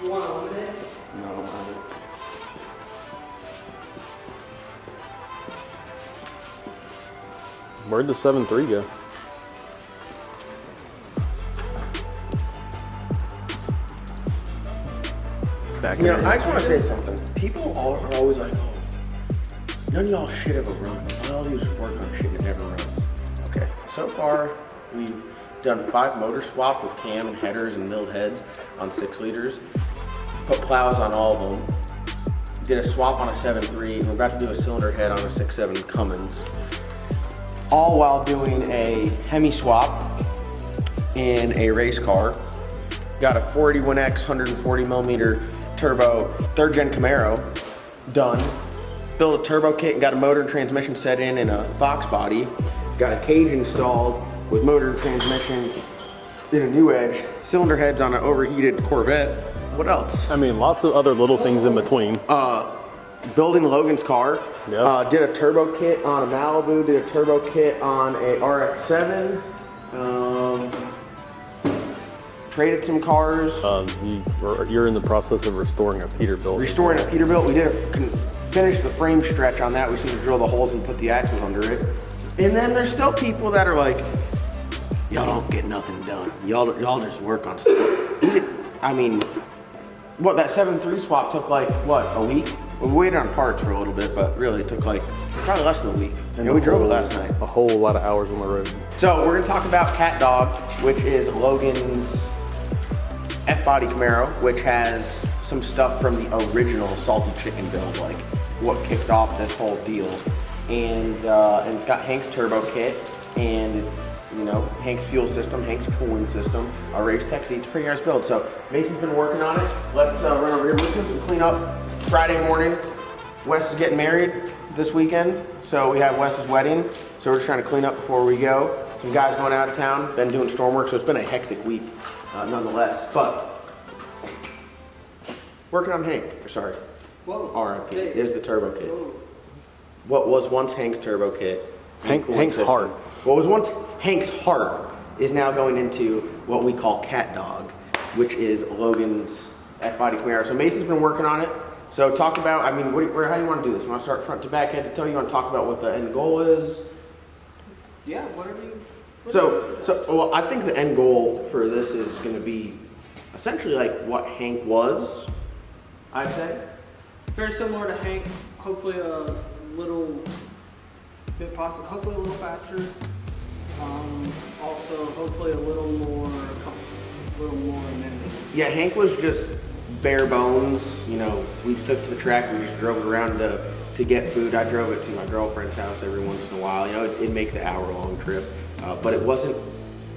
You want to limit it? No, I don't mind it. Where'd the 7.3 go? Back You know, in I just want to say something. People are always like, oh, none of y'all shit ever run. All y'all do is work on shit that never runs. Okay, so far we've done 5 motor swaps with cam and headers and milled heads on 6 liters. Put plows on all of them. Did a swap on a 7.3 and we're about to do a cylinder head on a 6.7 Cummins. All while doing a Hemi swap in a race car. Got a 481X 140 millimeter turbo 3rd gen Camaro done. Built a turbo kit and got a motor and transmission set in a Fox body. Got a cage installed with motor and transmission in a new edge. Cylinder heads on an overheated Corvette. What else? I mean, lots of other little things in between. Building Logan's car. Yep. Did a turbo kit on a Malibu. Did a turbo kit on a RX-7. Traded some cars. You're in the process of restoring a Peterbilt. Restoring a Peterbilt. We did finish the frame stretch on that. We just need to drill the holes and put the axles under it. And then there's still people that are like, y'all don't get nothing done. Y'all just work on stuff. I mean, what, that 7.3 swap took like, what, a week? We waited on parts for a little bit, but really it took like, probably less than a week. And we drove it last night. A whole lot of hours on the road. So we're gonna talk about Catdog, which is Logan's F-body Camaro, which has some stuff from the original Salty Chicken build, like what kicked off this whole deal. And it's got Hank's turbo kit, and it's, you know, Hank's fuel system, Hank's cooling system, a race tech seat. It's a pretty nice build. So Mason's been working on it. Let's run over here. We're doing some cleanup Friday morning. Wes is getting married this weekend, so we have Wes's wedding. So we're just trying to clean up before we go. Some guys going out of town, been doing storm work, so it's been a hectic week nonetheless. But working on Hank, sorry. Whoa. RIP. There's the turbo kit. Whoa. What was once Hank's turbo kit. Hank's heart. What was once Hank's heart is now going into what we call Catdog, which is Logan's F-body Camaro. So Mason's been working on it. So talk about, I mean, how do you want to do this? You want to start front to back, head to toe? You want to talk about what the end goal is? Yeah, whatever you... Well, I think the end goal for this is going to be essentially like what Hank was, I'd say. Very similar to Hank, hopefully a little bit possible, hopefully a little faster. Also, hopefully a little more amenities. Yeah, Hank was just bare bones. You know, we took to the track, we just drove it around to get food. I drove it to my girlfriend's house every once in a while. You know, it'd make the hour-long trip, but it wasn't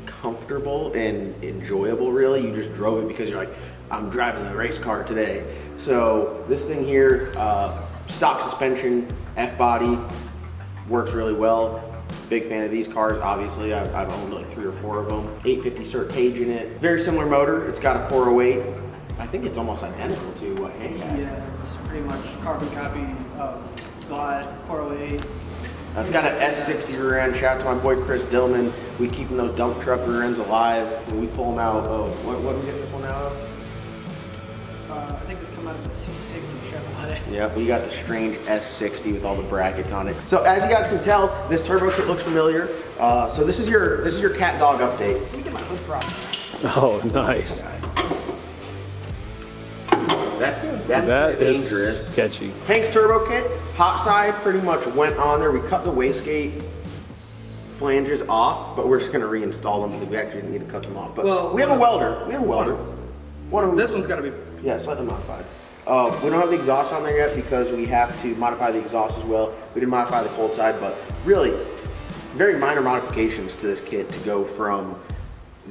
comfortable and enjoyable, really. You just drove it because you're like, I'm driving the race car today. So this thing here, stock suspension, F-body, works really well. Big fan of these cars, obviously. I've owned like 3 or 4 of them. 850 cert cage in it. Very similar motor. It's got a 408. I think it's almost identical to what Hank had. Yeah, it's pretty much carbon copy of Glide 408. It's got an S60 rear end. Shout out to my boy Chris Dillman. We keeping those dump truck rear ends alive when we pull them out. Oh, what do we get this one out of? I think this come out of the C60 Chevrolet. Yeah, we got the strange S60 with all the brackets on it. So as you guys can tell, this turbo kit looks familiar. So this is your Catdog update. Let me get my hood prop. Oh, nice. That's That dangerous. is sketchy. Hank's turbo kit, hot side pretty much went on there. We cut the wastegate flanges off, but we're just gonna reinstall them because we actually didn't need to cut them off. But well, we have a welder. One of them. This one's gotta be. Yeah, slightly modified. We don't have the exhaust on there yet because we have to modify the exhaust as well. We did modify the cold side, but really very minor modifications to this kit to go from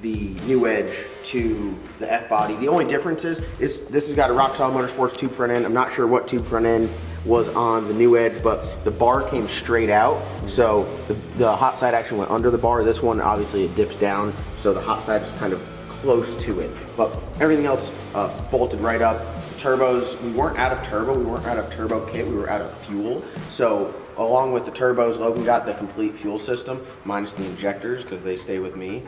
the new edge to the F-body. The only difference is this has got a Rock Solid Motorsports tube front end. I'm not sure what tube front end was on the new edge, but the bar came straight out. So the hot side actually went under the bar. This one, obviously it dips down, so the hot side is kind of close to it. But everything else bolted right up. Turbos, we weren't out of turbo, we weren't out of turbo kit, we were out of fuel. So along with the turbos, Logan got the complete fuel system, minus the injectors, because they stay with me.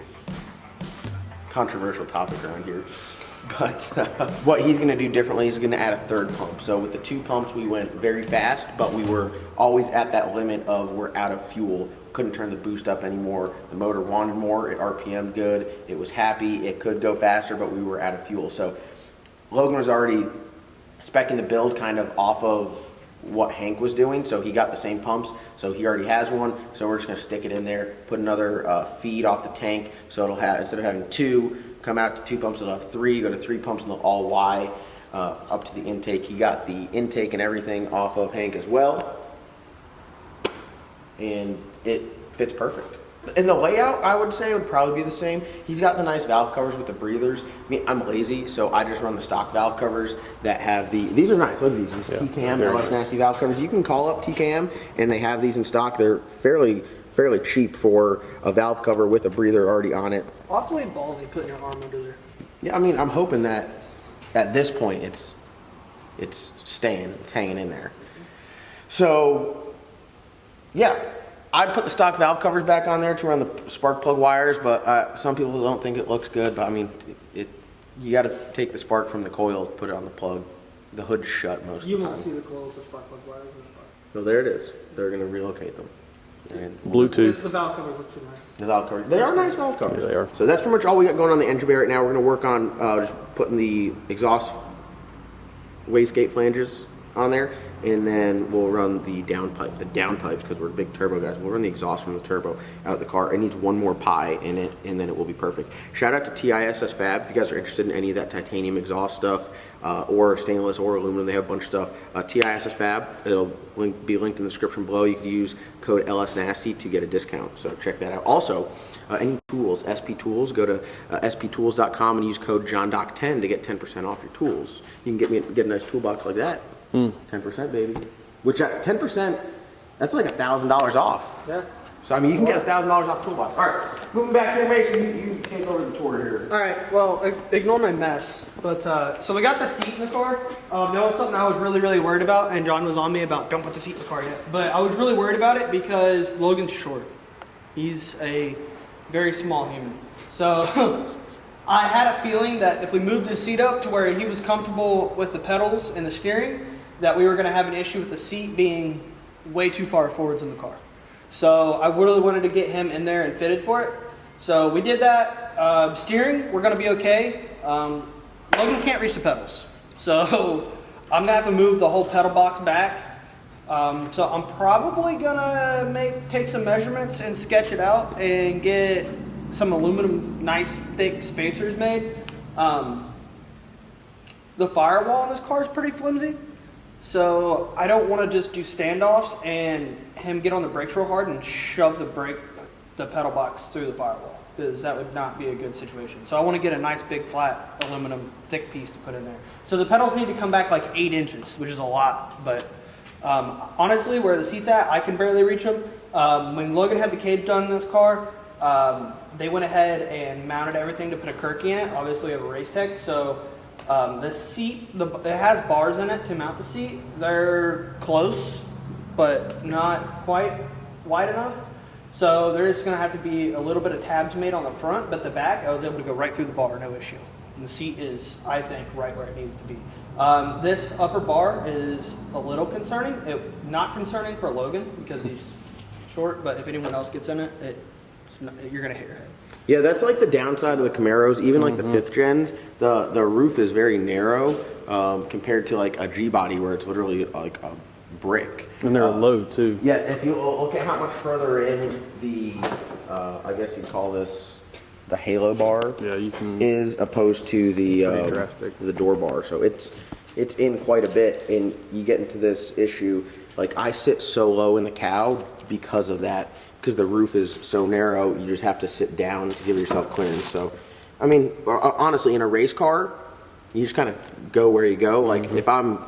Controversial topic around here. But what he's going to do differently is going to add a third pump. So with the 2 pumps, we went very fast, but we were always at that limit of we're out of fuel. Couldn't turn the boost up anymore. The motor wanted more. It RPM'd good. It was happy. It could go faster, but we were out of fuel. So Logan was already speccing the build kind of off of what Hank was doing. So he got the same pumps. So he already has one. So we're just going to stick it in there, put another feed off the tank. So it'll have, instead of having 2, come out to 2 pumps, it'll have 3, go to 3 pumps, and they'll all Y up to the intake. He got the intake and everything off of Hank as well, and it fits perfect. And the layout, I would say, would probably be the same. He's got the nice valve covers with the breathers. I mean, I'm lazy, so I just run the stock valve covers that have these are nice. Look at these, Yeah, TKM, very LS nice. Nasty valve covers. You can call up TKM, and they have these in stock. They're fairly cheap for a valve cover with a breather already on it. Awfully ballsy putting your arm under there. Yeah, I mean, I'm hoping that at this point it's staying, it's hanging in there. So, yeah, I'd put the stock valve covers back on there to run the spark plug wires, but some people don't think it looks good. But I mean, you got to take the spark from the coil, put it on the plug. The hood's shut most You of the won't time. see the coils or spark plug wires in the spark. So there it is. They're going to relocate them. And Bluetooth. The valve covers look too nice. the valve covers. They are nice valve covers. Yeah, they are. So that's pretty much all we got going on the engine bay right now. We're going to work on just putting the exhaust wastegate flanges on there, and then we'll run the downpipes because we're big turbo guys. We'll run the exhaust from the turbo out of the car. It needs one more pie in it, and then it will be perfect. Shout out to TISS Fab if you guys are interested in any of that titanium exhaust stuff, or stainless or aluminum. They have a bunch of stuff. TISS Fab, it'll be linked in the description below. You could use code LSNasty to get a discount, so check that out. Also, any tools, SP Tools, go to sptools.com and use code JohnDoc10 to get 10% off your tools. You can get a nice toolbox like that. 10%, baby. Which at 10%, that's like $1,000 off. Yeah. So I mean, you can get $1,000 off toolbox. All right, moving back here, Mason. You take over the tour here. All right. Well, ignore my mess. But so we got the seat in the car. That was something I was really worried about, and John was on me about don't put the seat in the car yet. But I was really worried about it because Logan's short. He's a very small human. So I had a feeling that if we moved his seat up to where he was comfortable with the pedals and the steering, that we were going to have an issue with the seat being way too far forwards in the car. So I really wanted to get him in there and fitted for it. So we did that. Steering, we're going to be okay. Logan can't reach the pedals. So I'm going to have to move the whole pedal box back. So I'm probably going to take some measurements and sketch it out and get some aluminum nice thick spacers made. The firewall in this car is pretty flimsy. So I don't want to just do standoffs and him get on the brakes real hard and shove the pedal box through the firewall, because that would not be a good situation. So I want to get a nice big flat aluminum thick piece to put in there. So the pedals need to come back like 8 inches, which is a lot. But honestly, where the seat's at, I can barely reach them. When Logan had the cage done in this car, they went ahead and mounted everything to put a Kirky in it. Obviously, we have a race tech, so the seat, it has bars in it to mount the seat. They're close, but not quite wide enough. So there's going to have to be a little bit of tabs made on the front, but the back, I was able to go right through the bar, no issue. And the seat is, I think, right where it needs to be. This upper bar is a little concerning. Not concerning for Logan because he's short, but if anyone else gets in it, you're going to hit your head. Yeah, that's like the downside of the Camaros. Even like the 5th gens, the roof is very narrow compared to like a G body where it's literally like a brick. And they're low too. Yeah, if you look at how much further in the, I guess you'd call this the halo bar, Yeah, you can. is opposed to the Pretty drastic. the door bar. So it's in quite a bit, and you get into this issue. Like I sit so low in the cow because of that. Because the roof is so narrow, you just have to sit down to give yourself clearance. So, I mean, honestly, in a race car, you just kind of go where you go. Like, if I'm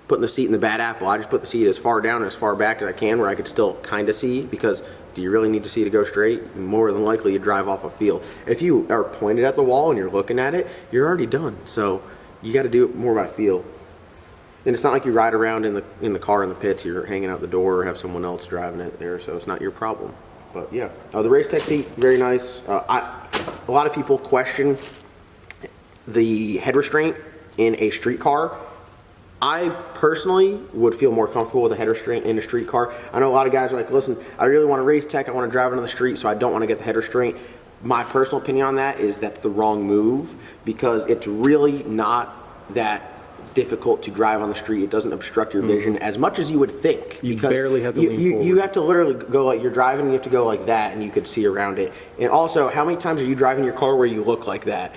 putting the seat in the bad apple, I just put the seat as far down and as far back as I can where I could still kind of see, because do you really need to see to go straight? More than likely, you drive off a feel. If you are pointed at the wall and you're looking at it, you're already done. So, you got to do it more by feel. And it's not like you ride around in the car in the pits, you're hanging out the door or have someone else driving it there, so it's not your problem. But yeah, the race tech seat, very nice. A lot of people question the head restraint in a street car. I personally would feel more comfortable with a head restraint in a street car. I know a lot of guys are like, listen, I really want to race tech, I want to drive it on the street, so I don't want to get the head restraint. My personal opinion on that is that's the wrong move, because it's really not that difficult to drive on the street. It doesn't obstruct your vision as much as you would think. You because barely have to lean you forward. have to literally go like you're driving, you have to go like that, and you could see around it. And also, how many times are you driving your car where you look like that?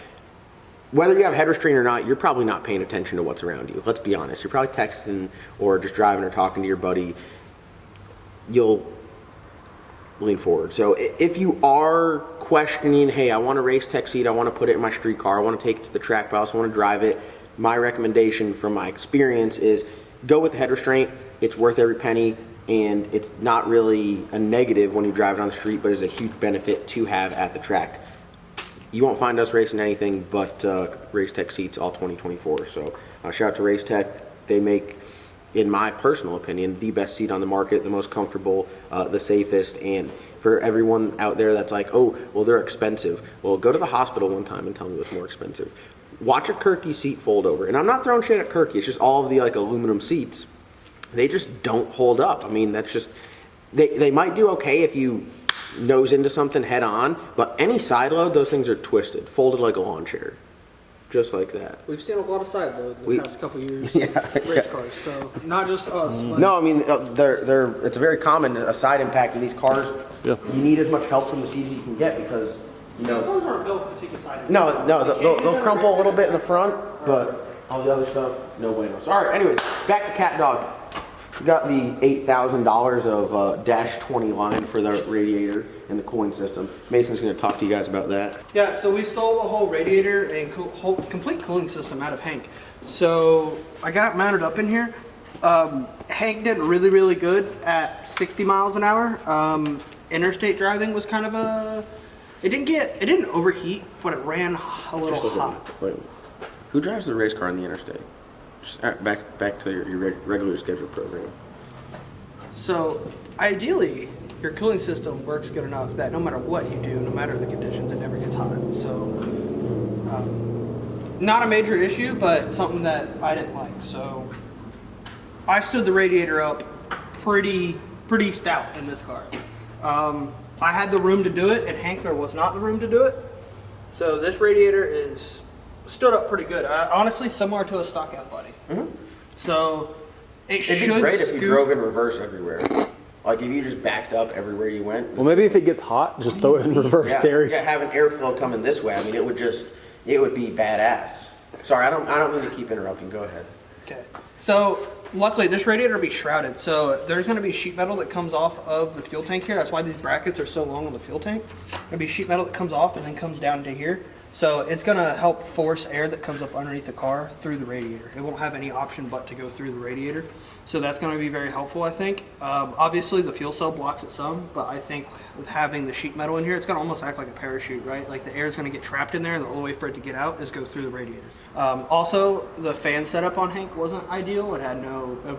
Whether you have head restraint or not, you're probably not paying attention to what's around you. Let's be honest. You're probably texting or just driving or talking to your buddy. You'll lean forward. So if you are questioning, hey, I want a race tech seat, I want to put it in my street car, I want to take it to the track, but I also want to drive it, my recommendation from my experience is go with the head restraint. It's worth every penny, and it's not really a negative when you drive it on the street, but it's a huge benefit to have at the track. You won't find us racing anything but race tech seats all 2024. So shout out to Race Tech. They make, in my personal opinion, the best seat on the market, the most comfortable, the safest. And for everyone out there that's like, oh, well, they're expensive. Well, go to the hospital one time and tell me what's more expensive. Watch a Kirky seat fold over. And I'm not throwing shade at Kirky. It's just all of the like aluminum seats. They just don't hold up. I mean, that's just, they might do okay if you nose into something head on, but any side load, those things are twisted, folded like a lawn chair. Just like that. We've seen a lot of side load in the past couple of years. Race cars, so not just us. Like, No, I mean, it's a very common a side impact in these cars. Yeah. You need as much help from the seats as you can get because, you these know, cars aren't built to take a side. no, they'll crumple a little bit in the front, but all the other stuff, no bueno. So, all right, anyways, back to Catdog. We got the $8,000 of Dash 20 line for the radiator and the cooling system. Mason's going to talk to you guys about that. Yeah, so we stole the whole radiator and whole complete cooling system out of Hank. So I got mounted up in here. Hank did really, really good at 60 miles an hour. Interstate driving was kind of it didn't overheat, but it ran a little hot. Wait, who drives the race car on the interstate? Just, back to your regular scheduled program. So ideally, your cooling system works good enough that no matter what you do, no matter the conditions, it never gets hot. So not a major issue, but something that I didn't like. So I stood the radiator up pretty stout in this car. I had the room to do it, and Hank, there was not the room to do it. So this radiator is stood up pretty good. Honestly, similar to a stock out buddy. Mm-hmm. So It'd be great if you drove in reverse everywhere. Like if you just backed up everywhere you went. Well, maybe if it gets hot, just throw it in reverse, Terry. Yeah, having airflow coming this way. I mean, it would be badass. Sorry, I don't mean to keep interrupting. Go ahead. Okay. So luckily, this radiator will be shrouded. So there's going to be sheet metal that comes off of the fuel tank here. That's why these brackets are so long on the fuel tank. There'll be sheet metal that comes off and then comes down to here. So it's going to help force air that comes up underneath the car through the radiator. It won't have any option but to go through the radiator. So that's going to be very helpful, I think. Obviously, the fuel cell blocks it some, but I think with having the sheet metal in here, it's going to almost act like a parachute, right? Like the air is going to get trapped in there, and the only way for it to get out is go through the radiator. Also, the fan setup on Hank wasn't ideal. It had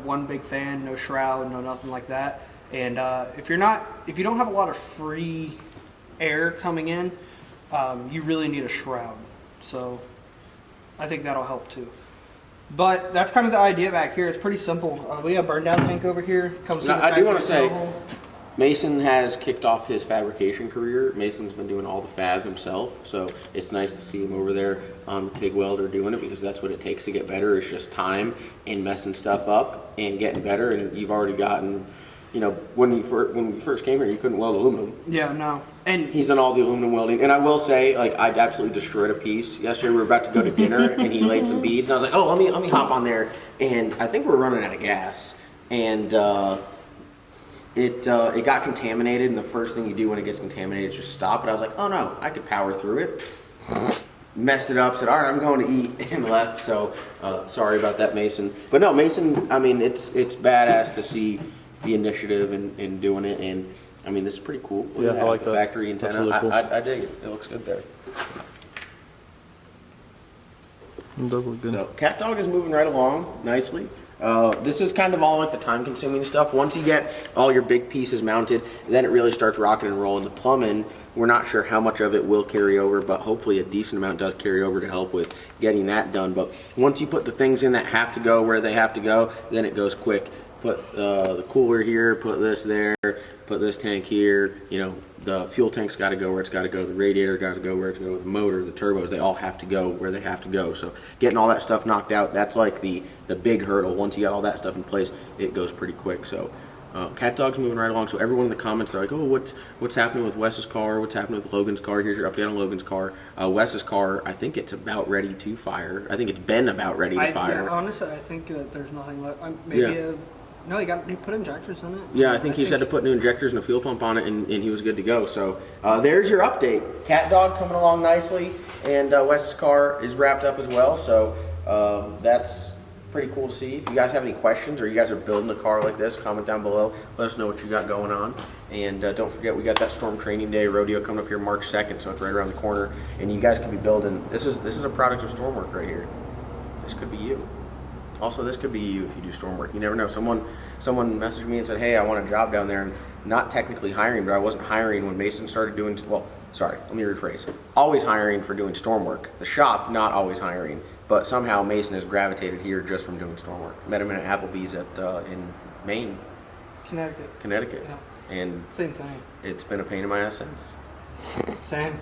one big fan, no shroud, no nothing like that. And if you don't have a lot of free air coming in, you really need a shroud. So I think that'll help too. But that's kind of the idea back here. It's pretty simple. We have a burn down tank over here. I do want to say, Mason has kicked off his fabrication career. Mason's been doing all the fab himself, so it's nice to see him over there on the TIG welder doing it, because that's what it takes to get better. It's just time and messing stuff up and getting better. And you've already gotten, you know, when we first came here, you couldn't weld aluminum. Yeah, no. And he's done all the aluminum welding. And I will say, like, I absolutely destroyed a piece. Yesterday we were about to go to dinner and he laid some beads. And I was like, oh, let me hop on there. And I think we're running out of gas. And it got contaminated. And the first thing you do when it gets contaminated is just stop. And I was like, oh no, I could power through it. Messed it up, said, all right, I'm going to eat, and left. So sorry about that, Mason. But no, Mason, I mean, it's badass to see the initiative in doing it. And I mean, this is pretty cool. Yeah, I like the that. Factory antenna. That's really cool. I dig it. It looks good there. It does look good. So Catdog is moving right along nicely. This is kind of all like the time-consuming stuff. Once you get all your big pieces mounted, then it really starts rocking and rolling. The plumbing We're not sure how much of it will carry over, but hopefully a decent amount does carry over to help with getting that done. But once you put the things in that have to go where they have to go, then it goes quick. Put the cooler here, put this there, put this tank here. You know, the fuel tank's got to go where it's got to go. The radiator got to go where it's got to go. The motor, the turbos, they all have to go where they have to go. So getting all that stuff knocked out, that's like the big hurdle. Once you got all that stuff in place, it goes pretty quick. So Catdog's moving right along. So everyone in the comments, they're like, oh, what's happening with Wes's car? What's happening with Logan's car? Here's your update on Logan's car. Wes's car, I think it's about ready to fire. I think it's been about ready to fire. Yeah, honestly, I think that there's nothing left. No, he put injectors in it. Yeah, I think he had to put new injectors and a fuel pump on it, and he was good to go. So there's your update. Catdog coming along nicely, and Wes's car is wrapped up as well. So that's pretty cool to see. If you guys have any questions or you guys are building a car like this, comment down below. Let us know what you got going on. And don't forget, we got that Storm Training Day rodeo coming up here March 2nd, so it's right around the corner. And you guys can be building. This is a product of Stormwork right here. This could be you. Also, this could be you if you do storm work. You never know. Someone messaged me and said, hey, I want a job down there. And not technically hiring, but I wasn't hiring when Mason started doing, well, sorry, let me rephrase. Always hiring for doing storm work. The shop, not always hiring. But somehow Mason has gravitated here just from doing storm work. Met him at Applebee's in Maine. Connecticut. Yeah. And same thing. it's been a pain in my ass since. Same.